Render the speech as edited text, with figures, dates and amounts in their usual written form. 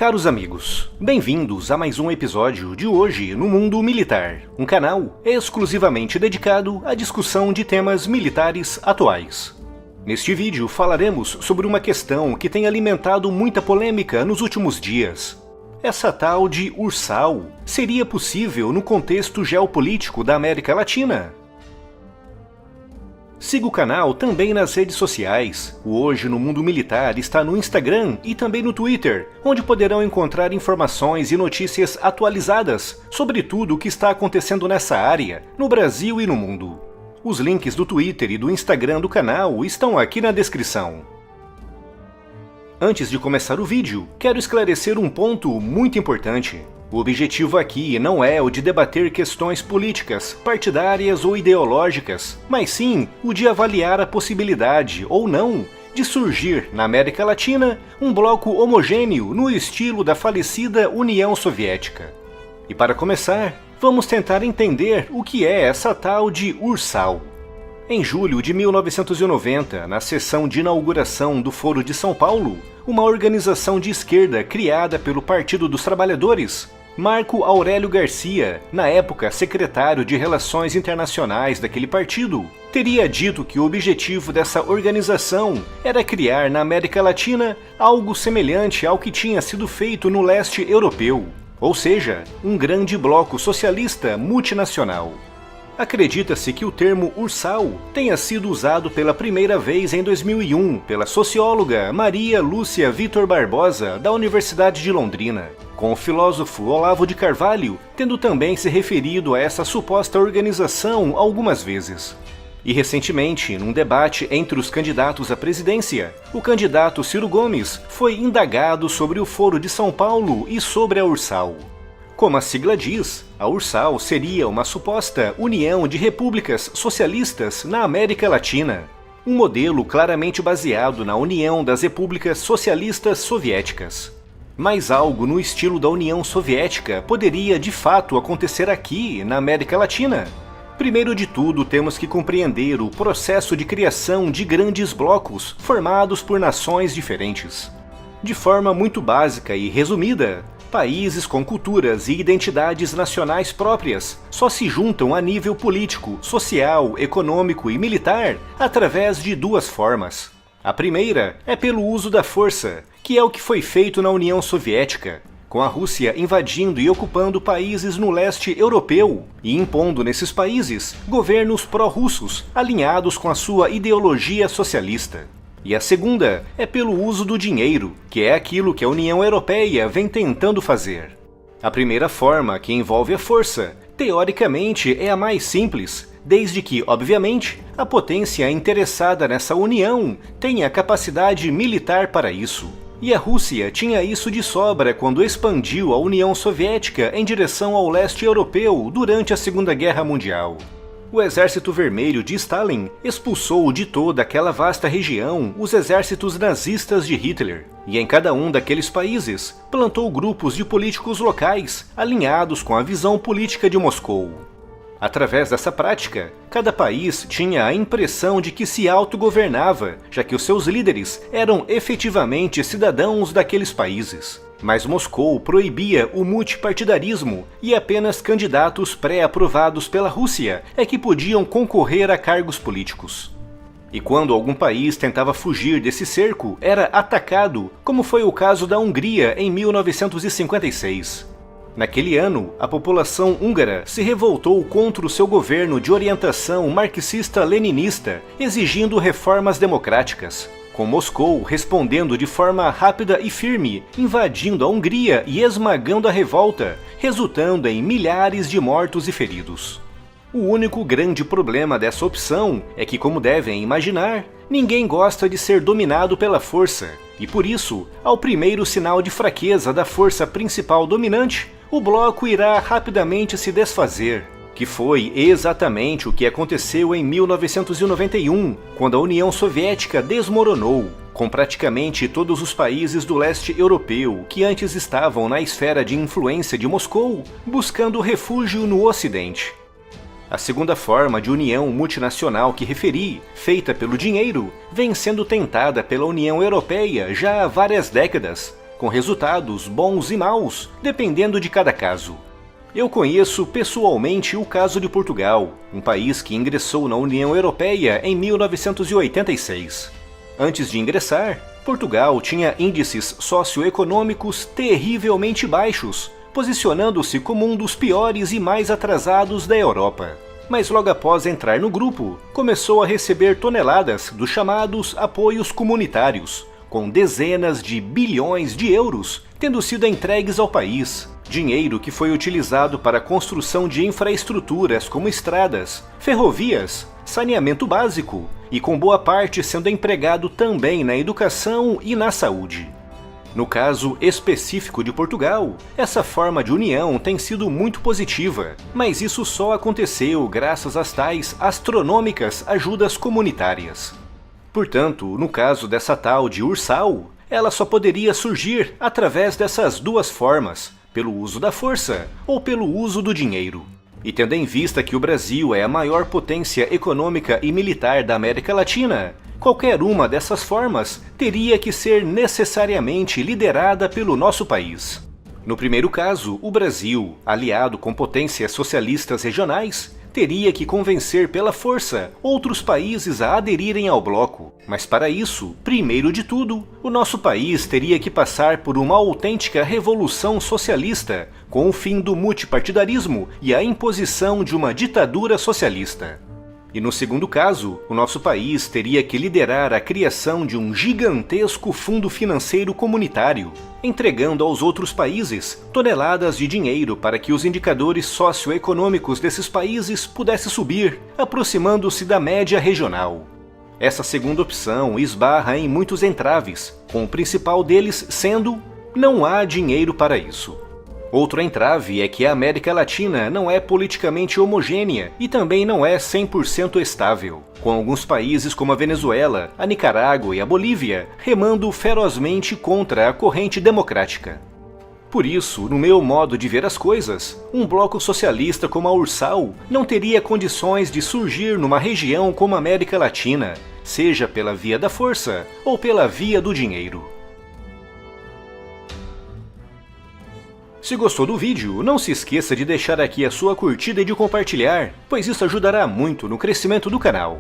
Caros amigos, bem-vindos a mais um episódio de Hoje no Mundo Militar, um canal exclusivamente dedicado à discussão de temas militares atuais. Neste vídeo falaremos sobre uma questão que tem alimentado muita polêmica nos últimos dias. Essa tal de Ursal seria possível no contexto geopolítico da América Latina? Siga o canal também nas redes sociais. O Hoje no Mundo Militar está no Instagram e também no Twitter, onde poderão encontrar informações e notícias atualizadas sobre tudo o que está acontecendo nessa área, no Brasil e no mundo. Os links do Twitter e do Instagram do canal estão aqui na descrição. Antes de começar o vídeo, quero esclarecer um ponto muito importante. O objetivo aqui não é o de debater questões políticas, partidárias ou ideológicas, mas sim o de avaliar a possibilidade, ou não, de surgir, na América Latina, um bloco homogêneo no estilo da falecida União Soviética. E para começar, vamos tentar entender o que é essa tal de Ursal. Em julho de 1990, na sessão de inauguração do Foro de São Paulo, uma organização de esquerda criada pelo Partido dos Trabalhadores, Marco Aurélio Garcia, na época secretário de Relações Internacionais daquele partido, teria dito que o objetivo dessa organização era criar na América Latina algo semelhante ao que tinha sido feito no leste europeu, ou seja, um grande bloco socialista multinacional. Acredita-se que o termo Ursal tenha sido usado pela primeira vez em 2001 pela socióloga Maria Lúcia Vitor Barbosa, da Universidade de Londrina, com o filósofo Olavo de Carvalho tendo também se referido a essa suposta organização algumas vezes. E recentemente, num debate entre os candidatos à presidência, o candidato Ciro Gomes foi indagado sobre o Foro de São Paulo e sobre a Ursal. Como a sigla diz, a Ursal seria uma suposta união de repúblicas socialistas na América Latina, um modelo claramente baseado na União das Repúblicas Socialistas Soviéticas. Mas algo no estilo da União Soviética poderia de fato acontecer aqui, na América Latina? Primeiro de tudo, temos que compreender o processo de criação de grandes blocos formados por nações diferentes. De forma muito básica e resumida, países com culturas e identidades nacionais próprias só se juntam a nível político, social, econômico e militar através de duas formas. A primeira é pelo uso da força, que é o que foi feito na União Soviética, com a Rússia invadindo e ocupando países no leste europeu e impondo nesses países governos pró-russos alinhados com a sua ideologia socialista. E a segunda é pelo uso do dinheiro, que é aquilo que a União Europeia vem tentando fazer. A primeira forma, que envolve a força, teoricamente é a mais simples, desde que, obviamente, a potência interessada nessa união tenha capacidade militar para isso. E a Rússia tinha isso de sobra quando expandiu a União Soviética em direção ao leste europeu durante a Segunda Guerra Mundial. O Exército Vermelho de Stalin expulsou de toda aquela vasta região os exércitos nazistas de Hitler, e em cada um daqueles países plantou grupos de políticos locais alinhados com a visão política de Moscou. Através dessa prática, cada país tinha a impressão de que se autogovernava, já que os seus líderes eram efetivamente cidadãos daqueles países. Mas Moscou proibia o multipartidarismo e apenas candidatos pré-aprovados pela Rússia é que podiam concorrer a cargos políticos. E quando algum país tentava fugir desse cerco, era atacado, como foi o caso da Hungria em 1956. Naquele ano, a população húngara se revoltou contra o seu governo de orientação marxista-leninista, exigindo reformas democráticas, com Moscou respondendo de forma rápida e firme, invadindo a Hungria e esmagando a revolta, resultando em milhares de mortos e feridos. O único grande problema dessa opção é que, como devem imaginar, ninguém gosta de ser dominado pela força, e por isso, ao primeiro sinal de fraqueza da força principal dominante, o bloco irá rapidamente se desfazer, que foi exatamente o que aconteceu em 1991, quando a União Soviética desmoronou, com praticamente todos os países do leste europeu que antes estavam na esfera de influência de Moscou, buscando refúgio no Ocidente. A segunda forma de união multinacional que referi, feita pelo dinheiro, vem sendo tentada pela União Europeia já há várias décadas, com resultados bons e maus, dependendo de cada caso. Eu conheço pessoalmente o caso de Portugal, um país que ingressou na União Europeia em 1986. Antes de ingressar, Portugal tinha índices socioeconômicos terrivelmente baixos, posicionando-se como um dos piores e mais atrasados da Europa. Mas logo após entrar no grupo, começou a receber toneladas dos chamados apoios comunitários, com dezenas de bilhões de euros tendo sido entregues ao país. Dinheiro que foi utilizado para a construção de infraestruturas como estradas, ferrovias, saneamento básico e com boa parte sendo empregado também na educação e na saúde. No caso específico de Portugal, essa forma de união tem sido muito positiva, mas isso só aconteceu graças às tais astronômicas ajudas comunitárias. Portanto, no caso dessa tal de Ursal, ela só poderia surgir através dessas duas formas, pelo uso da força ou pelo uso do dinheiro. E tendo em vista que o Brasil é a maior potência econômica e militar da América Latina, qualquer uma dessas formas teria que ser necessariamente liderada pelo nosso país. No primeiro caso, o Brasil, aliado com potências socialistas regionais, teria que convencer pela força outros países a aderirem ao bloco. Mas para isso, primeiro de tudo, o nosso país teria que passar por uma autêntica revolução socialista, com o fim do multipartidarismo e a imposição de uma ditadura socialista. E no segundo caso, o nosso país teria que liderar a criação de um gigantesco fundo financeiro comunitário, entregando aos outros países toneladas de dinheiro para que os indicadores socioeconômicos desses países pudessem subir, aproximando-se da média regional. Essa segunda opção esbarra em muitos entraves, com o principal deles sendo: não há dinheiro para isso. Outro entrave é que a América Latina não é politicamente homogênea e também não é 100% estável, com alguns países como a Venezuela, a Nicarágua e a Bolívia remando ferozmente contra a corrente democrática. Por isso, no meu modo de ver as coisas, um bloco socialista como a Ursal não teria condições de surgir numa região como a América Latina, seja pela via da força ou pela via do dinheiro. Se gostou do vídeo, não se esqueça de deixar aqui a sua curtida e de compartilhar, pois isso ajudará muito no crescimento do canal.